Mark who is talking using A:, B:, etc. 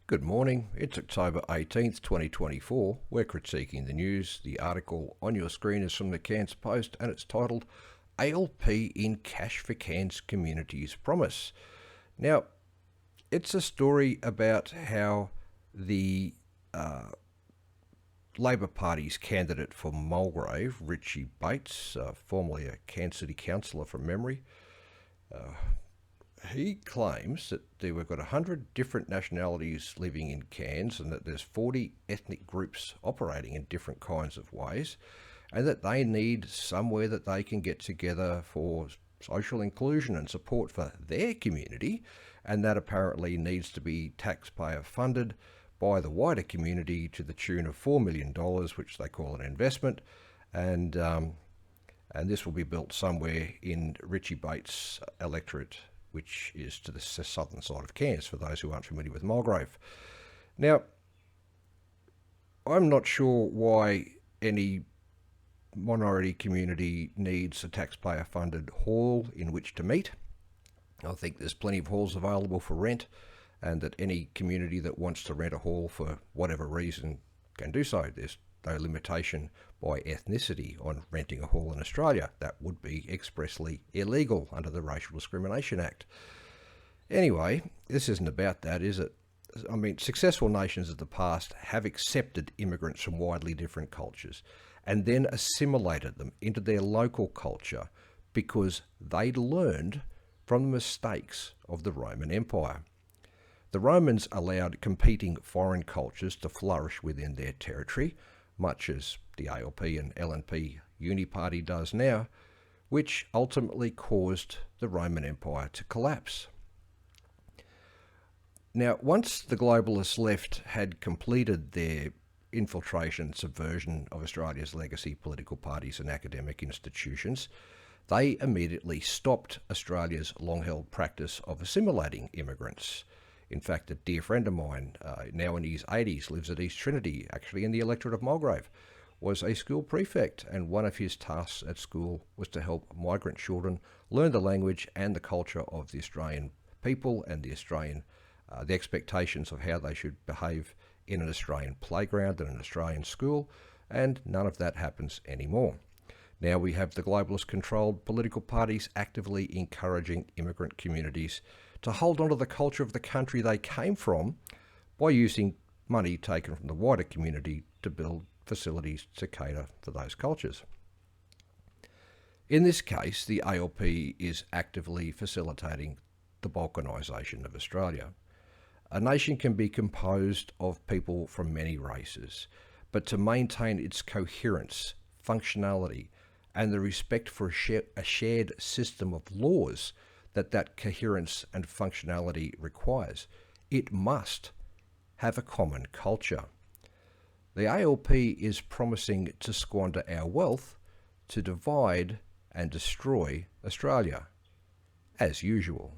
A: Good morning, it's October 18th, 2024. We're critiquing the news. The article on your screen is from the Cairns Post and it's titled ALP in Cash for Cairns Communities Promise. Now, it's a story about how the Labor Party's candidate for Mulgrave, Richie Bates, formerly a Cairns City Councillor from memory, he claims that we've got 100 different nationalities living in Cairns and that there's 40 ethnic groups operating in different kinds of ways, and that they need somewhere that they can get together for social inclusion and support for their community, and that apparently needs to be taxpayer funded by the wider community to the tune of $4 million, which they call an investment, and this will be built somewhere in Richie Bates' electorate, which is to the southern side of Cairns, for those who aren't familiar with Mulgrave. Now, I'm not sure why any minority community needs a taxpayer-funded hall in which to meet. I think there's plenty of halls available for rent, and that any community that wants to rent a hall for whatever reason can do so. There's no limitation by ethnicity on renting a hall in Australia. That would be expressly illegal under the Racial Discrimination Act. Anyway, this isn't about that, is it? I mean, successful nations of the past have accepted immigrants from widely different cultures and then assimilated them into their local culture because they'd learned from the mistakes of the Roman Empire. The Romans allowed competing foreign cultures to flourish within their territory, much as the ALP and LNP Uniparty does now, which ultimately caused the Roman Empire to collapse. Now, once the globalist left had completed their infiltration and subversion of Australia's legacy political parties and academic institutions, they immediately stopped Australia's long-held practice of assimilating immigrants. In fact, a dear friend of mine, now in his 80s, lives at East Trinity, actually in the electorate of Mulgrave, was a school prefect, and one of his tasks at school was to help migrant children learn the language and the culture of the Australian people and the expectations of how they should behave in an Australian playground and an Australian school, and none of that happens anymore. Now we have the globalist-controlled political parties actively encouraging immigrant communities to hold on to the culture of the country they came from by using money taken from the wider community to build facilities to cater for those cultures. In this case, the ALP is actively facilitating the balkanisation of Australia. A nation can be composed of people from many races, but to maintain its coherence, functionality, and the respect for a shared system of laws that coherence and functionality requires, it must have a common culture. The ALP is promising to squander our wealth to divide and destroy Australia, as usual.